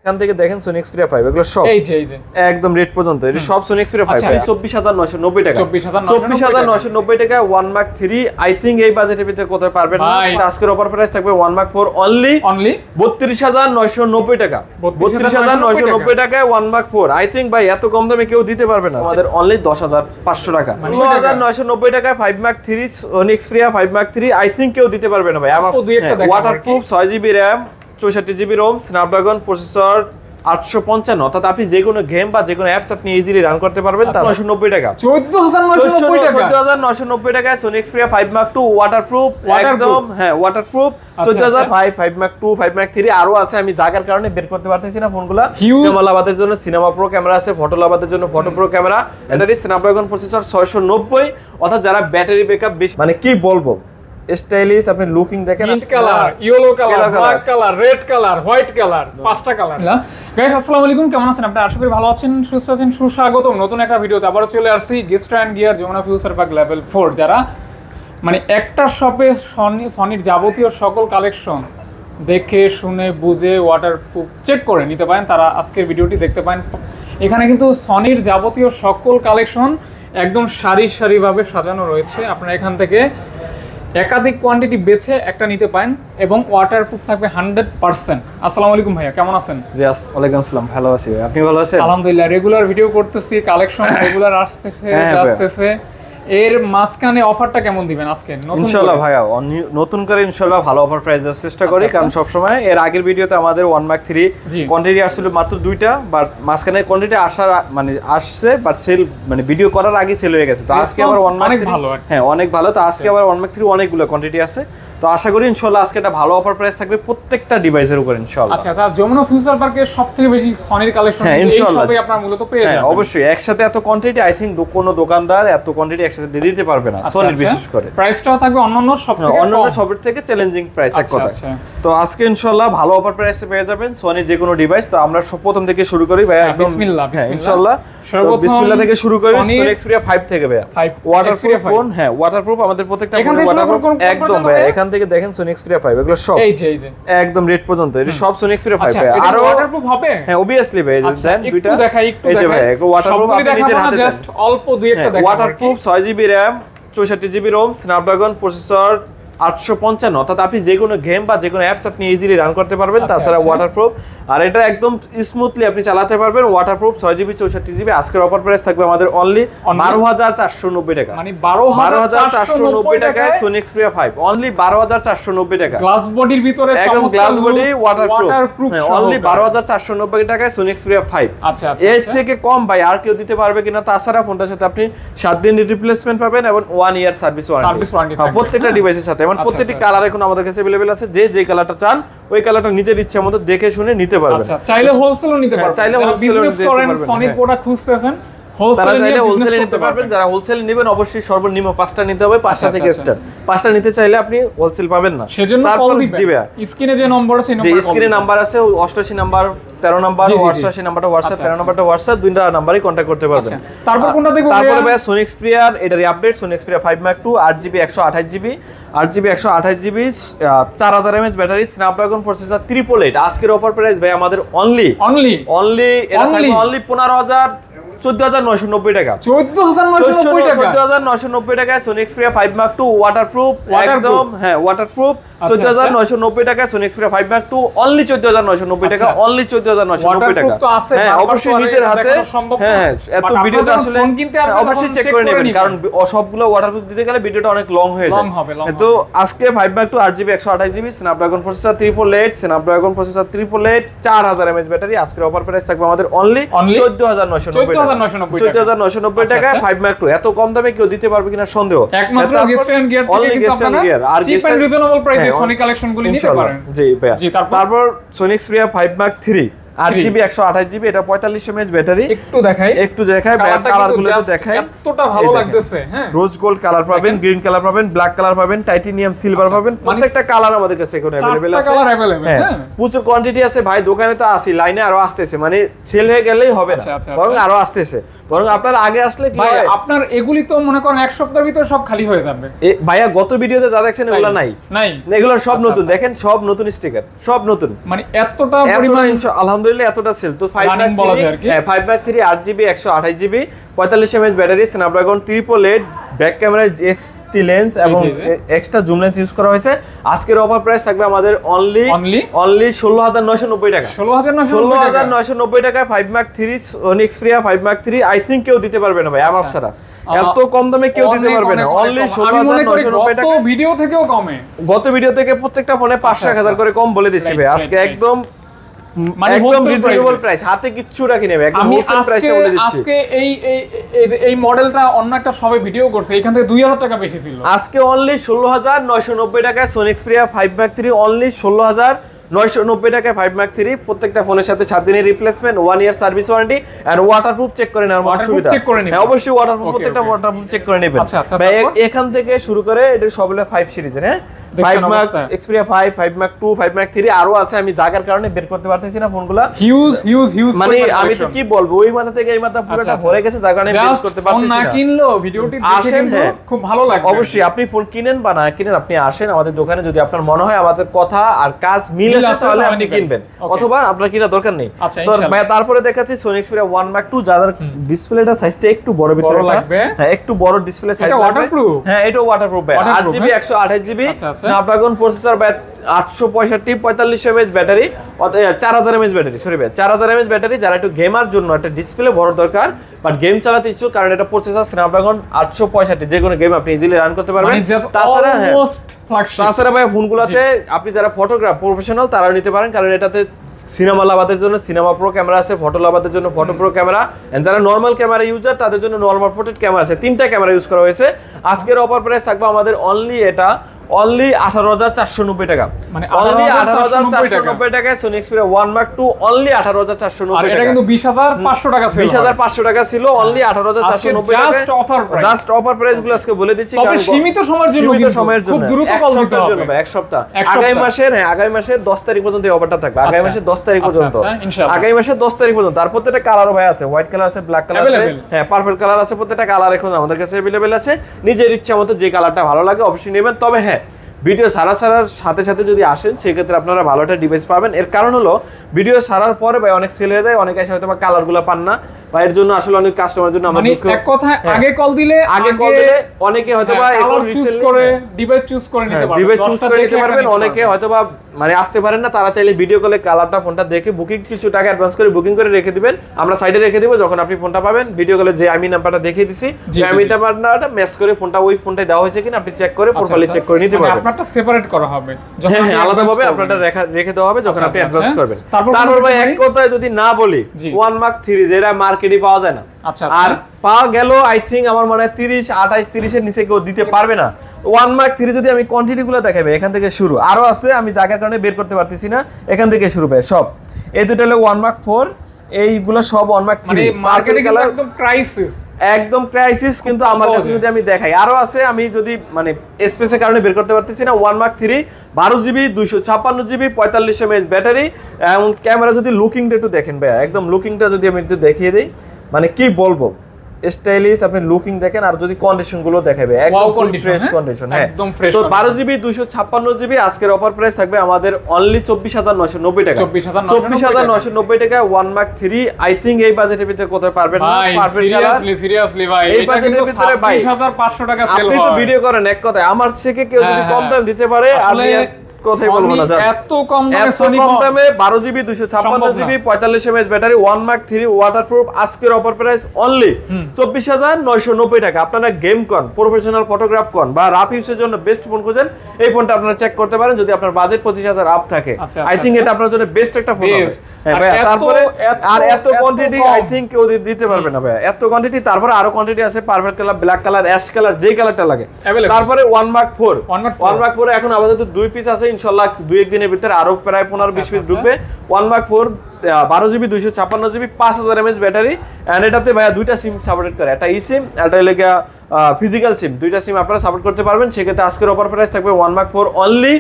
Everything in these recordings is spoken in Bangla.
এখান থেকে দেখেন Sony Xperia 5 এগুলো সব এই যে একদম রেট পর্যন্ত এটা সব Sony Xperia 5 24990 টাকা 24990 টাকা 1 Mark 3 আই থিং এই বাজেটের ভিতরে কোথায় পারবেন না আজকের অফার প্রাইস থাকবে 1 Mark 4 অনলি 32990 টাকা 32990 টাকায় 1 Mark 4 আই থিং ভাই এত কম দামে কেউ দিতে পারবে না আমাদের অনলি 10500 টাকা 10990 টাকায় 5 Mark 3 Sony Xperia 5 Mark 3 I thing কেউ দিতে পারবে না ভাই আমার waterproof 6GB RAM 64GB ROM Snapdragon processor 855 অর্থাৎ আপনি যে কোনো গেম বা যে কোনো অ্যাপস আপনি ইজিলি রান করতে পারবেন 990 টাকা 14990 টাকায় Sony Xperia 5 Mark 2 ওয়াটারপ্রুফ একদম ওয়াটারপ্রুফ 14005 5 Mark 2 5 Mark 3 আরো আছে আমি জায়গার কারণে বের করতে পারতেছি না ফোনগুলো সিনেমা লাভাদের জন্য সিনেমা প্রো ক্যামেরা আছে ফটো লাভাদের জন্য ফটো প্রো ক্যামেরা এটারই স্ন্যাপড্রাগন প্রসেসর 690 অর্থাৎ যারা ব্যাটারি ব্যাকআপ বেশি মানে কি বলবো স্টাইলিশ আপনি লুকিং দেখেন mint colour yellow colour black colour red colour white colour পাঁচটা কালার গাইস আসসালামু আলাইকুম কেমন আছেন আপনারা আশা করি ভালো আছেন সুস্থ আছেন সুস্বাগতম নতুন একটা ভিডিওতে আবারো চলে আসছি guest and gear Jamuna Future Park level 4 যারা মানে একটা শপে সনির যাবতীয় সকল কালেকশন দেখে শুনে বুঝে ওয়াটারপ্রুফ চেক করে নিতে পারেন তারা আজকের ভিডিওটি দেখতে পারেন এখানে কিন্তু সনির যাবতীয় সকল কালেকশন একদম সারিভাবে সাজানো রয়েছে আপনারা এখান থেকে একাধিক কোয়ান্টিটি বেছে একটা নিতে পারেন এবং ওয়াটারপ্রুফ থাকবে 100%। আসসালামু আলাইকুম ভাইয়া কেমন আছেন? জি ওয়ালাইকুম আসসালাম ভালো আছি আপনি ভালো আছেন? আলহামদুলিল্লাহ রেগুলার ভিডিও করতেছি কালেকশন রেগুলার আসতেছে এর মাঝখানে অফারটা কেমন দিবেন আজকে ইনশাআল্লাহ ভাইয়া নতুন করে ইনশাআল্লাহ ভালো অফার প্রাইস দেওয়ার চেষ্টা করি কারণ সব সময় এর আগের ভিডিওতে আমাদের 1 Mark 3 কোয়ান্টিটি আসলে মাত্র দুইটা বাট মাঝখানে কোয়ান্টিটি আসছে বাট সেল মানে ভিডিও করার আগে সেল হয়ে গেছে তো আজকে আবার 1 Mark 3 অনেক ভালো তো আজকে আবার 1 Mark 3 অনেকগুলো কোয়ান্টিটি আছে তো আশা করি ইনশাআল্লাহ আজকে একটা ভালো অফার প্রাইস থাকবে প্রত্যেকটা ডিভাইসের উপর ইনশাআল্লাহ আচ্ছা যমুনা ফিউচার পার্কের সবথেকে বেশি সনির কালেকশন এই সবই আপনারা মূলত পেয়ে যাবেন অবশ্যই একসাথে এত কোয়ান্টিটি আই থিং কোনো দোকানদার এত কোয়ান্টিটি একসাথে দিতে পারবে না সনির বিশেষ করে প্রাইসটাও থাকবে অন্যান্য সবের থেকে চ্যালেঞ্জিং প্রাইস এক কথা তো আজকে ইনশাআল্লাহ ভালো অফার প্রাইসে পেয়ে যাবেন সনির যে কোনো ডিভাইস তো আমরা প্রথম থেকে শুরু করি ভাই একদম বিসমিল্লাহ ইনশাআল্লাহ বিসমিল্লাহ থেকে শুরু করি Sony Xperia 5 থেকে ভাই ওয়াটারপ্রুফ ফোন ওয়াটারপ্রুফ আমাদের প্রত্যেকটা ফোনে ওয়াটারপ্রুফ একদম ভাই এখান থেকে দেখেন Sony Xperia 5 এগুলো সব এই যে একদম রেট পর্যন্ত এটা সব Sony Xperia 5 ভাই আর ওয়াটারপ্রুফ হবে obviously ভাই দেন দুইটা এই যে ভাই ওয়াটারপ্রুফ আপনি নিজের হাতে জাস্ট অল্প দুই একটা দেখেন waterproof 6GB RAM 64GB ROM Snapdragon processor 855 অর্থাৎ আপনি যে কোনো গেম বা যে কোনো অ্যাপস আপনি ইজিলি রান করতে পারবেন তাছাড়া ওয়াটারপ্রুফ আর এটা একদম স্মুথলি আপনি চালাতে পারবেন ওয়াটারপ্রুফ 6GB 64GB আজকের অফার প্রাইস থাকবে আমাদের অনলি 12490 টাকা মানে 12490 টাকায় Sony Xperia 5 অনলি 12490 টাকা গ্লাস বডির ভিতরে একদম গ্লাস বডি ওয়াটারপ্রুফ অনলি 12490 টাকায় Sony Xperia 5 আচ্ছা এর থেকে কম ভাই আর কেউ দিতে পারবে কিনা তাছাড়া ফোনটার সাথে আপনি 7 দিন রিপ্লেসমেন্ট পাবেন এবং 1 ইয়ার সার্ভিস ওয়ারেন্টি প্রত্যেকটা ডিভাইসের সাথে প্রত্যেকটি কালার এখন আমাদের কাছে अवेलेबल আছে যে কালারটা চান ওই কালারটা নিজের ইচ্ছা মতো দেখে শুনে নিতে পারবেন আচ্ছা চাইলে হোলসেলও নিতে পারবেন চাইলে বিজনেস করেন সনির প্রোডাক্ট খুঁজতেছেন হোলসেলে নিতে পারবেন যারা হোলসেলে নেবেন অবশ্যই সর্বনিম্ন 5টা নিতে হবে 5টা থেকে স্টার্ট 5টা নিতে চাইলে আপনি হোলসেল পাবেন না সেজন্য কল দিবেন স্ক্রিনে যে নম্বর আছে যে স্ক্রিনে নাম্বার আছে 88 নাম্বার 13 নাম্বার 88 নাম্বারটা হোয়াটসঅ্যাপ 13 নাম্বারটা হোয়াটসঅ্যাপ দুইটা নাম্বারই কন্টাক্ট করতে পারবেন তারপর কোনটা দেখব তারপরে ভাই Sony Xperia এটারই update Sony Xperia 5 Mark 2 8GB 128GB 4000 mAh battery Snapdragon processor 888 আজকের অফার প্রাইস ভাই আমাদের অনলি এটা থাকবে অনলি 14990 টাকা 14990 টাকায় Sony Xperia 5 Mark 2 ওয়াটারপ্রুফ একদম ওয়াটারপ্রুফ 14990 টাকায় Sony Xperia 5 Mark 2 অনলি 14990 টাকা অনলি 14990 টাকা অবশ্যই নিজের হাতে এত ভিডিওটা আসলে অবশ্যই চেক করে নেবেন কারণ সবগুলো ওয়াটারপ্রুফ দিতে গেলে ভিডিওটা অনেক লং হয়ে যায় তো আজকে 5 Mark 2 8GB 128GB Snapdragon processor 888 Snapdragon processor 888 4000 mAh battery আজকের অফার প্রাইস থাকবে আমাদের অনলি 14990 টাকা 5 Mark 2 এত কম দামে কেউ দিতে পারবে কিনা সন্দেহ একমাত্র গেস্ট এন্ড গিয়ার থেকে কিন্তু আপনারা চিপ এন্ড রিজনেবল প্রাইসে সনি কালেকশন গুলি নিতে পারেন জি তারপর Sony Xperia 5 Mark 3 8GB 128GB এটা 45 mAh ব্যাটারি একটু দেখাই কালারগুলো দেখাই এতটা ভালো লাগতেছে রোজ গোল্ড কালার পাবেন গ্রিন কালার পাবেন ব্ল্যাক কালার পাবেন টাইটানিয়াম সিলভার পাবেন প্রত্যেকটা কালার আমাদের কাছে এখন अवेलेबल আছে প্রচুর কোয়ান্টিটি আছে ভাই দোকানে তো আছে লাইনে আরো আসতেছে মানে সেল হয়ে গেলেই হবে না বরং আরো আসতেছে বরং আপনারা আগে আসলে কি ভাই হয় আপনার এগুলি তো মনে করেন এক সপ্তাহের ভিতর সব খালি হয়ে যাবে। ভাইয়া গত ভিডিওতে যা দেখছেন এগুলো নাই এগুলো সব নতুন, দেখেন সব নতুন স্টিকার, সব নতুন, মানে এতটা পরিমাণ আলহামদুলিল্লাহ এতটা সেল। তো 5/3 8GB 128GB 45 mAh battery, Snapdragon 888, back ক্যামেরায় এক্সটি লেন্স এবং এক্সট্রা জুম লেন্স ইউজ করা হয়েছে। আজকের অফার প্রাইস থাকবে আমাদের অনলি 16,990 টাকা। 16,990 টাকায় 5 Mark 3 Sony Xperia 5 Mark 3 I think কেউ দিতে পারবে না ভাই আমার ছাড়া। এত কম দামে কেউ দিতে পারবে না। অনলি 16,990 টাকা। গত ভিডিও থেকেও কমে, গত ভিডিও থেকে প্রত্যেকটা ফোনে 500-1000 করে কম বলে দিচ্ছি ভাই। আজকে একদম রিজনেবল প্রাইস, হাতে কিচ্ছু রাখি নেবে, একদম হোলসেল প্রাইসটা বলে দিচ্ছি। আজকে এই মডেলটা অন্য একটা সবে ভিডিও করছে, এখান থেকে 2000 টাকা বেশি ছিল। আজকে অনলি 16,990 টাকায় Sony Xperia 5 Mark 3, অনলি 16,990 টাকায় 5 Mark 3। প্রত্যেকটা ফোনের সাথে 7 দিনের replacement, 1 year service warranty and waterproof check করে নেওয়ার সুবিধা। হ্যাঁ অবশ্যই ওয়াটারপ্রুফ, প্রত্যেকটা ওয়াটারপ্রুফ চেক করে নেবেন। ভাই এখান থেকে শুরু করে এটা সবগুলো 5 সিরিজের। হ্যাঁ 5 Mark Xperia 5, 5 Mark 2, 5 Mark 3 আরো আছে, আমি জায়গার কারণে বের করতে পারতেছি না ফোনগুলো। হিউজ মানে আমি তো কি বলবো, ওই মাথা থেকে এই মাথা পুরোটা ভরে গেছে, যার কারণে বের করতে পারতেছি না। ফোন না কিনলো ভিডিওটি দেখে কিন্তু খুব ভালো লাগবে। অবশ্যই আপনি ফোন কিনেন বা না কিনেন, আপনি আসেন আমাদের দোকানে, যদি আপনার মনে হয় আমাদের কথা আর কাজ মিল আছে তাহলে আপনি কিনবেন, অথবা আপনার কিনা দরকার নেই। তো ভাই তারপরে দেখাচ্ছি Sony Xperia 1 Mark 2, যাদের ডিসপ্লেটা সাইজটা একটু বড় ভিতরে লাগবে। হ্যাঁ একটু বড় ডিসপ্লে সাইজ লাগবে। ওয়াটারপ্রুফ, হ্যাঁ এটা ওয়াটারপ্রুফ ভাই। 8GB 128GB স্ন্যাপড্রাগন প্রসেসর ভাই, 865 45 mAh battery, 4000 mAh battery, sorry ভাই 4000 mAh ব্যাটারি। যারা একটু গেমার জন্য একটা ডিসপ্লে বড় দরকার বাট গেম চালাতে ইচ্ছুক, কারণ এটা প্রসেসর স্ন্যাপড্রাগন 865, যে কোনো গেম আপনি ইজিলি রান করতে পারবেন। তাছাড়া তাছাড়া ভাই ফোনগুলোতে আপনি যারা ফটোগ্রাফ প্রফেশনাল তারাও নিতে পারেন, কারণ এটাতে সিনেমা লাভাদের জন্য সিনেমা প্রো ক্যামেরা আছে, ফটো লাভাদের জন্য ফটো প্রো ক্যামেরা, এন্ড যারা নরমাল ক্যামেরা ইউজার তাদের জন্য নরমাল পোর্ট্রেট ক্যামেরা আছে। 3টা ক্যামেরা ইউজ করা হয়েছে। আজকের অফার প্রাইস থাকবে আমাদের অনলি এটা অনলি 18,490 টাকা, মানে অনলি 18,490 টাকায় Sony Xperia 1 Mark 2, অনলি 18,490 টাকা। এটা কিন্তু 20,500 টাকা ছিল, 20,500 টাকা ছিল, অনলি 18,490 টাকা। Just offer price, just offer price গুলো আজকে বলে দিচ্ছি, তবে সীমিত সময়ের জন্য, খুব দ্রুত কল দিতে হবে। এক সপ্তাহ আগামী মাসের, হ্যাঁ আগামী মাসের 10 তারিখ পর্যন্ত এই অফারটা থাকবে। আগামী মাসের 10 তারিখ পর্যন্ত, আগামী মাসের 10 তারিখ পর্যন্ত। তার প্রত্যেকটা কালারও ভাই আছে, হোয়াইট কালার আছে, ব্ল্যাক কালার আছে, হ্যাঁ পার্পল কালার আছে, প্রত্যেকটা কালার এখন আমাদের কাছে अवेलेबल আছে। নিজের ইচ্ছা মতো যে কালারটা ভালো লাগে অবশ্যই নেবেন। তবে হ্যাঁ ভিডিও ছাড়ার সাথে সাথে যদি আসেন সেক্ষেত্রে আপনারা ভালো একটা ডিভাইস পাবেন। এর কারণ হলো ভিডিও ছাড়ার পরে ভাই অনেক সেল হয়ে যায়, অনেকে এসে হয়তো বা কালারগুলো পান না, বা এর জন্য আসলে অনেক কাস্টমারের জন্য আমরা এক কথায় আগে কল দিলে অনেকে হয়তো বা কালার চুজ করে ডিভাইস চুজ করে নিতে পারবেন, ডিভাইস চুজ করে নিতে পারবেন। অনেকে হয়তো বা মানে আসতে পারেন না, তারা চাইলে ভিডিও কলে কালারটা ফোনটা দেখে বুকিং কিছু টাকা অ্যাডভান্স করে বুকিং করে রেখে দিবেন, আমরা সাইডে রেখে দিব। যখন আপনি ফোনটা পাবেন ভিডিও কলে যে আমি নাম্বারটা দেখিয়ে দিছি, যে আমি নাম্বারটা ম্যাচ করে ফোনটা ওই ফোনটাই দেওয়া হয়েছে কিনা আপনি চেক করে প্রপারলি চেক করে নিতে পারবেন। আপনারটা সেপারেট করা হবে, যখন আলাদাভাবে আপনারটা রেখে দেওয়া হবে যখন আপনি অ্যাডভান্স করবেন। তারপর ভাই এক কথায় যদি না বলি 1 Mark 3 যেটা মার্কেটে পাওয়া যায় না, আর পাওয়া গেল আই থিংক আমার মনে হয় 30 28 30 এর নিচে কেউ দিতে পারবে না। 1 Mark 3 যদি আমি কোয়ান্টিটি গুলো দেখাবে, এখান থেকে শুরু, আরো আছে আমি জায়গার কারণে বের করতে পারতেছি না, এখান থেকে শুরু ভাই সব। এই দুটো হলো 1 Mark 4, এইগুলো সব 1 Mark 3 মার্কেটে কিন্তু একদম ক্রাইসিস, কিন্তু আমার কাছে যদি আমি দেখাই আরো আছে, আমি যদি মানে স্পেসের কারণে বের করতে পারতেছি না। 1 Mark 3 12GB 256GB 45 mAh battery, এবং ক্যামেরা যদি লুকিংটা একটু দেখেন ভাই, একদম লুকিংটা যদি আমি একটু দেখিয়ে দেই, মানে কি বলবো স্টাইলিশ, আপনি লুকিং দেখেন, আর যদি কন্ডিশন গুলো দেখাবে একদম ফ্রেশ কন্ডিশন। হ্যাঁ তো 12GB 256GB আজকের অফার প্রাইস থাকবে আমাদের অনলি 24,990 টাকা। 24,990 টাকা 1 Mark 3 আই থিংক এই বাজেটের ভিতরে কোথায় পারবেন না। সিরিয়াসলি ভাই এই বাজেটের ভিতরে 26,500 টাকা সেল হয়। আপনি তো ভিডিও করেন, এক কথায় আমার থেকে কেউ যদি কম দাম দিতে পারে আমি কোথায় বলবো না, এত কম দামে 12GB 256GB 45 mAh battery 1 Mark 3 waterproof আজকের অফার প্রাইস অনলি 24,990 টাকা। আপনারা গেম কন, প্রফেশনাল ফটোগ্রাফ কন বা রাফ ইউজের জন্য বেস্ট ফোন খুঁজেন, এই ফোনটা আপনারা চেক করতে পারেন যদি আপনার বাজেট 25,000 আপ থাকে। আই থিংক এটা আপনার জন্য বেস্ট একটা ফোন হবে। হ্যাঁ ভাই, তারপরে আর এত কোয়ান্টিটি আই থিংক কেউ দিতে পারবে না ভাই, এত কোয়ান্টিটি। তারপরে আরো কোয়ান্টিটি আছে, purple colour, black colour, ash colour, যে কালারটা লাগে। তারপরে 1 Mark 4 এখন আপাতত 2 পিস আছে, ইনশাআল্লাহ 2-1 দিনের ভিতরে আরো প্রায় 15-20 পিস ঢুকবে। 1 Mark 4 12GB 256GB 5000 mAh battery, and এটাতে ভাইয়া দুইটা সিম সাপোর্ট করে, একটা ই সিম, একটা ফিজিক্যাল সিম, দুইটা সিম আপনারা সাপোর্ট করতে পারবেন। সেক্ষেত্রে আজকের অফার প্রাইস থাকবে 1 মার্ক 4 অনলি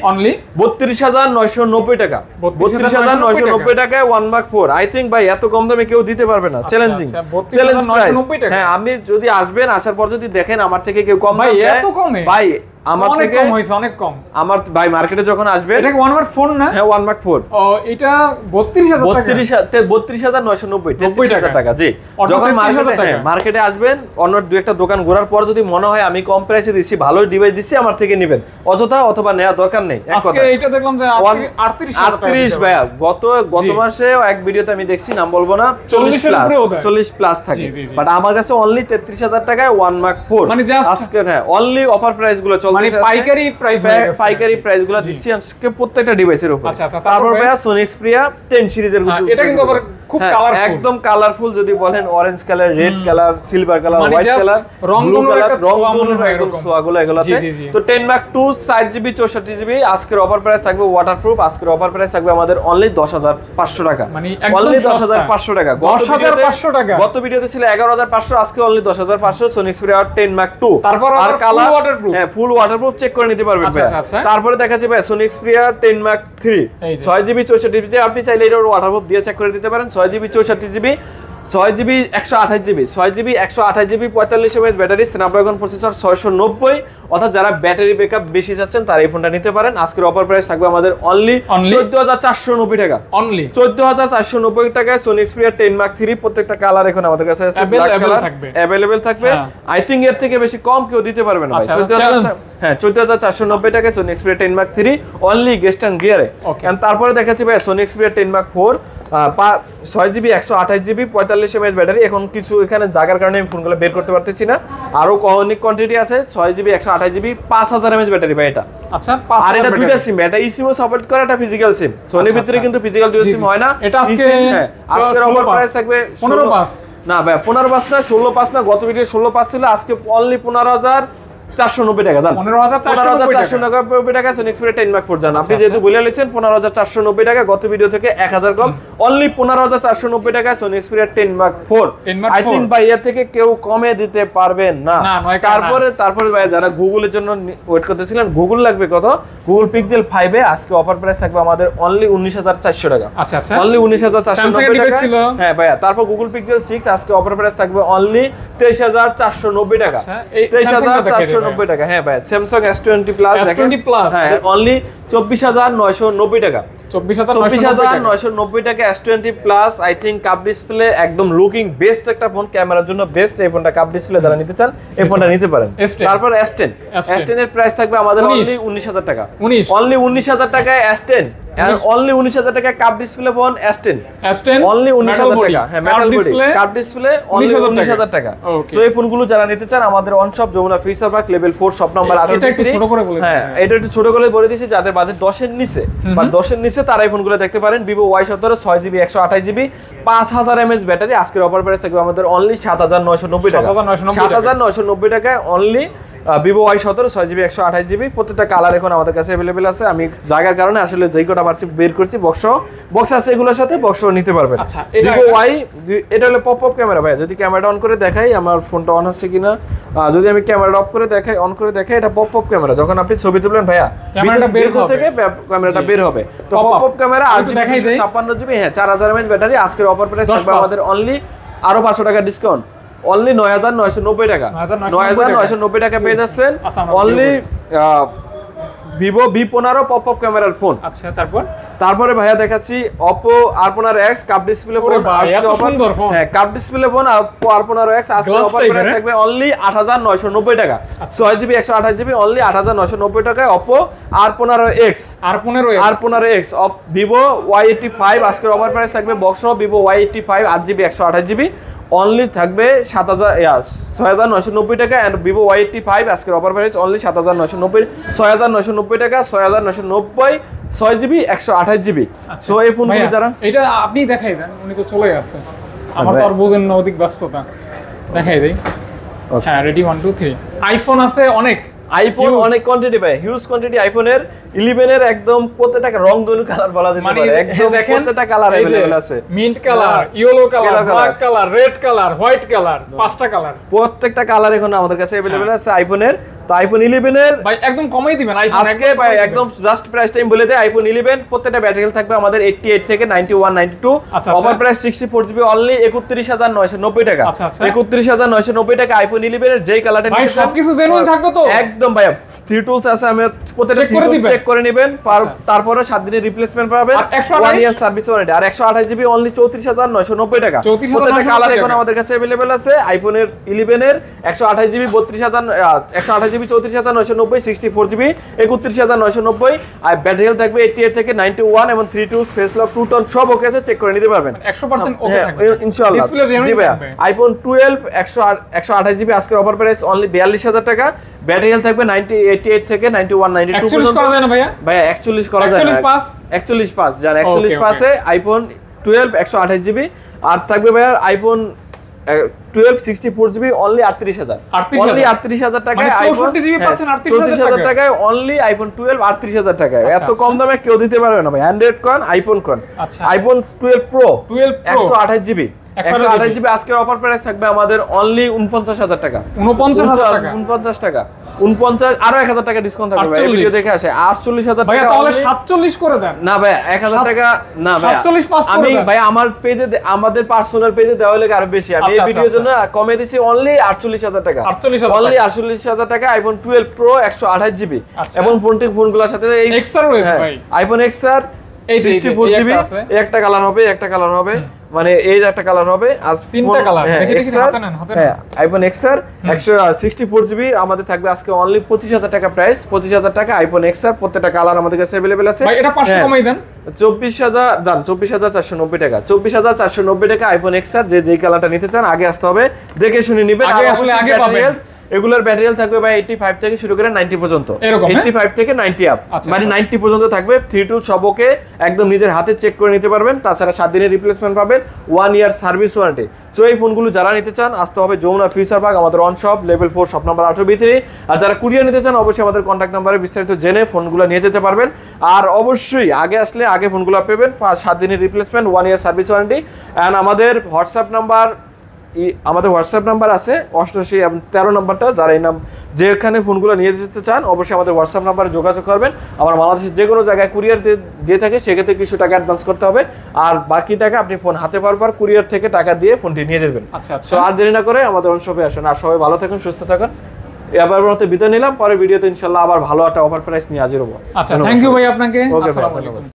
32,990 টাকা। 32,990 টাকায় 1 মার্ক 4। আই থিংক ভাই এত কম দামে কেউ দিতে পারবে না। Challenging challenge price. হ্যাঁ, আপনি যদি আসবেন, আসার পর যদি দেখেন আমার থেকে কেউ কম ভাই এত কমে, ভাই আমার থেকে কম হইছে, অনেক কম। আমার ভাই মার্কেটে যখন আসবে, এটা 1 মার্ক 4 না? হ্যাঁ 1 মার্ক 4। ও এটা 32,990 জি। যখন মার্কেটে আসবেন, অন্য দুই একটা দোকান ঘোরার পর যদি মনে হয় আমি কম প্রাইসে দিচ্ছি, ভালো ডিভাইস দিচ্ছি, আমার থেকে নেবেন। অযথা অথবা নেওয়ার দরকার নেই। আজকে এটা দেখলাম যে 38 ভাইয়া, গত মাসে এক ভিডিওতে আমি দেখছি, নাম বলবো না, 40 প্লাস থাকে, বাট আমার কাছে অনলি 33,000 টাকায় 1 মার্ক 4। মানে আজকে হ্যাঁ অনলি অফার প্রাইস গুলো চলতেছে, মানে পাইকারি প্রাইস গুলো দিচ্ছি আজকে প্রত্যেকটা ডিভাইসের উপর। আচ্ছা, তারপর ভাইয়া সোনি এক্সপ্রিয়া 10 সিরিজের এটা কিন্তু আবার খুব কালারফুল, একদম কালারফুল। যদি বলেন orange colour, red colour, silver colour, white colour, blue colour, রংধনুর একদম সোয়াগুলো এগুলোতে। তো 10 মার্ক 2 4GB 64GB আজকের অফার প্রাইস থাকবে ওয়াটারপ্রুফ। আজকের অফার প্রাইস থাকবে আমাদের অনলি 10,500 টাকা, মানে অনলি 10,500 টাকা। 10,500 টাকা। গত ভিডিওতে ছিল 11,500, আজকে অনলি 10,500 সোনি এক্সপ্রিয়া 10 মার্ক 2। তারপর আর কালার ওয়াটারপ্রুফ, হ্যাঁ ফুল ওয়াটারপ্রুফ চেক করে নিতে পারবেন। তারপরে দেখা যাবে Sony Xperia 10 mark 3 6GB 64GB, আপনি চাইলে এর ওয়াটারপ্রুফ দিয়ে চেক করে দিতে পারেন। 6GB 64GB, 6GB 128GB, 6GB 128GB 45 mAh battery, Snapdragon processor 690। অর্থাৎ যারা ব্যাটারি ব্যাকআপ বেশি চাচ্ছেন তারা এই ফোনটা নিতে পারেন। আজকের অফার প্রাইস থাকবে আমাদের অনলি 14,490 টাকা, অনলি 14,490 টাকায় সোনি এক্সপ্রিয়া 10 মার্ক 3। প্রত্যেকটা কালার এখন আমাদের কাছে আছে, अवेलेबल থাকবে। আই থিংক এর থেকে বেশি কম কেউ দিতে পারবে না ভাই। 14,490 টাকায় Sony Xperia 10 mark 3 only guest and গিয়ারে। এন্ড তারপরে দেখাচ্ছি ভাই Sony Xperia 10 mark 4 6GB 128GB 45 mAh battery. এখন কিছু এখানে জায়গার কারণে আমি ফোনগুলো বের করতে পারতেছি না, আরো অনেক কোয়ান্টিটি আছে। 6GB 128GB 5000 mAh ব্যাটারি ভাই এটা। আচ্ছা, আর এটা দুইটা সিম, এটা ইসিমও সাপোর্ট করে, এটা ফিজিক্যাল সিম। সোনির ভিতরে কিন্তু ফিজিক্যাল দুটো সিম হয় না। এটা আজকে আজকের অফার প্রাইস থাকবে 15,500 না ভাই, 15,500 না, 16,500 না। গত ভিডিও 16,500 ছিল, আজকে অনলি 15,490 টাকা। জান 15,490 টাকা সোনি এক্সপ্রিয়া 10 মার্ক 4 জান। আপনি যেহেতু বলে লিখেন 15,490 টাকা, গত ভিডিও থেকে 1000 কম, অনলি 15,490 টাকা Sony Xperia 10 mark 4। I think ভাই এর থেকে কেউ কমে দিতে পারবেন না। তারপরে ভাই যারা গুগলের জন্য ওয়েট করতেছিলেন, গুগল লাগবে কত? গুগল পিক্সেল 5 এ আজকে অফার প্রাইস থাকবে আমাদের অনলি 19,400 টাকা। আচ্ছা আচ্ছা, অনলি 19,490 টাকা ছিল। হ্যাঁ ভাইয়া, তারপর গুগল পিক্সেল 6 আজকে অফার প্রাইস থাকবে অনলি 23,490 টাকা। 23,490 টাকা। হ্যাঁ ভাই, স্যামসাং S20 প্লাস হ্যাঁ অনলি 24,990 টাকা। 24,990 টাকা S20 plus. I think cup display একদম লুকিং বেস্ট একটা ফোন, ক্যামেরার জন্য বেস্ট। এই ফোনটা কাপ ডিসপ্লে যারা নিতে চান এই ফোনটা নিতে পারেন। তারপর S10 এর প্রাইস থাকবে আমাদের অনলি 19,000 টাকা, অনলি 19,000 টাকায় S10। অনলি 19,000 টাকা cup display phone S10 only 19,000 টাকা। হ্যাঁ মেটাল বডি কাপ ডিসপ্লে অনলি 19,000 টাকা। সো এই ফোনগুলো যারা নিতে চান আমাদের own shop Jamuna Future Park level 4 shop number 18। এটা একটু ছোট করে বলে, হ্যাঁ এটা একটু ছোট করে বলে দিয়েছি, যাদের বাজেট 10 এর নিচে বা 10 এর নিচে তারা এই ফোনগুলো দেখতে পারেন। Vivo Y17 6GB 128GB 5000 mAh battery. আজকের অফার প্রাইস থাকবে আমাদের অনলি 7,990 টাকা, 7,990 টাকায় only Vivo Y17 6GB 128GB। প্রত্যেকটা কালার এখন আমাদের কাছে अवेलेबल আছে। আমি জায়গার কারণে আসলে যেই কটা পারছি বের করছি। বক্স আছে এগুলোর সাথে, বক্স নিতে পারবেন। আচ্ছা, Vivo Y এটা হলো পপআপ ক্যামেরা ভাই। যদি ক্যামেরাটা অন করে দেখাই, আমার ফোনটা অন হচ্ছে কিনা, যদি আমি ক্যামেরাটা অফ করে দেখাই, অন করে দেখাই, এটা পপআপ ক্যামেরা। যখন আপনি ছবি তুলবেন ভাইয়া, ক্যামেরাটা বের থেকে ক্যামেরাটা বের হবে। তো পপআপ ক্যামেরা 8GB 56GB, হ্যাঁ 4000 mAh ব্যাটারি। আজকের অফার প্রাইস থাকবে আমাদের অনলি আরো 500 টাকা ডিসকাউন্ট, অনলি 9,990 টাকা। 9,990 টাকা পেয়ে যাচ্ছেন অনলি Vivo V15 পপআপ ক্যামেরার ফোন। আচ্ছা, তারপরে ভাইয়া দেখাচ্ছি Oppo R15X cup display phone. হ্যাঁ cup display phone Oppo R15X আজকে অফার প্রাইস থাকবে অনলি 8,990 টাকা। 6GB 128GB অনলি 8,990 টাকায় Oppo R15X Vivo Y85 আজকের অফার প্রাইস থাকবে box Vivo Y85 8GB 128GB only থাকবে 6,990 টাকা। এন্ড Vivo Y85 আজকের অফার প্রাইস অনলি 6,990 টাকা, 6,990 6GB 128GB। সো এই ফোনগুলো যারা এটা আপনি দেখাই দেন, উনি তো চলে গেছে, আমার তো আর বোঝেন না অধিক ব্যস্ততা। দেখাই দেই। হ্যাঁ রেডি 1 2 3 আইফোন আছে অনেক, আইফোন অনেক কোয়ান্টিটি ভাই, হিউজ কোয়ান্টিটি আইফোনের 11 এর একদম প্রত্যেকটা রং ধনু কালার বলা যেতে পারে, একদম প্রত্যেকটা কালার अवेलेबल আছে। Mint colour, yellow colour, black colour, red colour, white colour, পাঁচটা কালার, প্রত্যেকটা কালার এখন আমাদের কাছে अवेलेबल আছে আইফোনের। তো আইফোন 11 এর ভাই একদম কমাই দিবেন আইফোন আজকে ভাই একদম জাস্ট প্রাইস টাইম বলে দেই। আইফোন 11 প্রত্যেকটা ব্যাটারি হেলথ থাকবে আমাদের 88 থেকে 91 92, অফার প্রাইস 64 জিবি অনলি 31990 টাকা। 31990 টাকা আইফোন 11 এর যেই কালারটা ভাই সবকিছু জেনুইন থাকবে তো একদম ভাই। থ্রি টুলস আছে, আমি প্রত্যেকটা চেক করে নেবেন, তারপরে 7 দিনের রিপ্লেসমেন্ট পাবেন, 1 ইয়ার সার্ভিস ওয়ারেন্টি, আর 128 জিবি অনলি 34990 টাকা। প্রত্যেকটা কালার এখন আমাদের কাছে अवेलेबल আছে আইফোনের 11 এর 128 জিবি 128 জিবি 34990, 64 জিবি 31990, আর ব্যাটারি হেলথ থাকবে 88 থেকে 91 এবং থ্রি টুলস ফেস লক টু টন সব ওকে আছে, চেক করে নিতে পারবেন 100% ওকে থাকবে ইনশাআল্লাহ। জি ভাই আইফোন 12 128 জিবি আজকের অফার প্রাইস অনলি 42000 টাকা, ব্যাটারি হেলথ থাকবে 88 থেকে 91 92 পর্যন্ত করা যায় না ভাইয়া? ভাইয়া 41 করা যায় না, 41 পাস জান, 41 পাসে আইফোন 12 128 জিবি, আর থাকবে ভাইয়া আইফোন 12 64 জিবি অনলি 38000, অনলি 38000 টাকায় আইফোন 64 জিবি পাচ্ছেন 38000 টাকায় অনলি আইফোন 12 38000 টাকায়। এত কম দামে কেউ দিতে পারবে না ভাই। 100 কোন আইফোন কোন আইফোন 12 প্রো 128 জিবি 128 জিবি আজকের অফার প্রাইস থাকবে আমাদের অনলি 49000 টাকা, 49000 টাকা, 49 টাকা 49, আরো 1000 টাকা ডিসকাউন্ট থাকবে ভাই, ভিডিও দেখে আসে 48000 টাকা। ভাই তাহলে 47 করে দেন না ভাই 1000 টাকা না ভাই, 47 পাস করে আমি দেন ভাই আমার পেজে আমাদের পার্সোনাল পেজে দেওয়া লাগে আরো বেশি, আমি এই ভিডিওর জন্য কমে দিছি অনলি 48000 টাকা, অনলি 48000 টাকা আইফোন 12 প্রো 128 জিবি এবং ফোনগুলোর সাথে এই এক্সআর রয়েছে ভাই, আইফোন এক্সআর এই 64 জিবি একটা কালার হবে, একটা কালার হবে, মানে এই একটা কালার হবে, আজ তিনটা কালার দেখে দেখি হাতে নেন, হাতে নেন। আইফোন এক্সআর 164 জিবি আমাদের থাকবে আজকে অনলি 25000 টাকা প্রাইস, 25000 টাকা আইফোন এক্সআর, প্রত্যেকটা কালার আমাদের কাছে अवेलेबल আছে ভাই। এটা 500 কমাই দেন, 24000 জান, 24490 টাকা, 24490 টাকা আইফোন এক্সআর। যেই কালারটা নিতে চান আগে আসতে হবে, দেখে শুনে নেবেন, আগে পাবেন। এগুলোর ব্যাটারি হেলথ থাকবে ভাই 85 থেকে শুরু করে 90 পর্যন্ত, 85 থেকে 90 আপ, মানে 90 পর্যন্ত থাকবে। থ্রি টুল সব ওকে, একদম নিজের হাতে চেক করে নিতে পারবেন, তাছাড়া 7 দিনের রিপ্লেসমেন্ট পাবেন, 1 ইয়ার সার্ভিস ওয়ারেন্টি। সো এই ফোনগুলো যারা নিতে চান আসতে হবে যমুনা ফিউচার পার্ক, আমাদের own shop level 4 shop number 18B3। আর যারা কুরিয়ার নিতে চান অবশ্যই আমাদের কন্ট্যাক্ট নাম্বারে বিস্তারিত জেনে ফোনগুলো নিয়ে যেতে পারবেন। আর অবশ্যই আগে আসলে আগে ফোনগুলো পাবেন, 7 দিনের replacement, 1 year service warranty. And আমাদের হোয়াটসঅ্যাপ নাম্বার আছে 88 এবং 13 নাম্বারটা, যারা এই যেখানে ফোনগুলো নিয়ে যেতে চান অবশ্যই আমাদের হোয়াটসঅ্যাপ নাম্বারে যোগাযোগ করবেন। আমার বাংলাদেশের যে কোনো জায়গায় কুরিয়ার দিয়ে থাকে, সেক্ষেত্রে কিছু টাকা অ্যাডভান্স করতে হবে, আর বাকি টাকা আপনি ফোন হাতে পাওয়ার পর কুরিয়ার থেকে টাকা দিয়ে ফোনটি নিয়ে যাবেন। তো আর দেরি না করে আমাদের অন শপে আসুন, আর সবাই ভালো থাকুন, সুস্থ থাকুন। এবার মতো বিদায় নিলাম, পরের ভিডিওতে ইনশাআল্লাহ আবার ভালো একটা অফার প্রাইস নিয়ে হাজির হবো। আচ্ছা, থ্যাংক ইউ ভাই আপনাকে। আসসালামু আলাইকুম।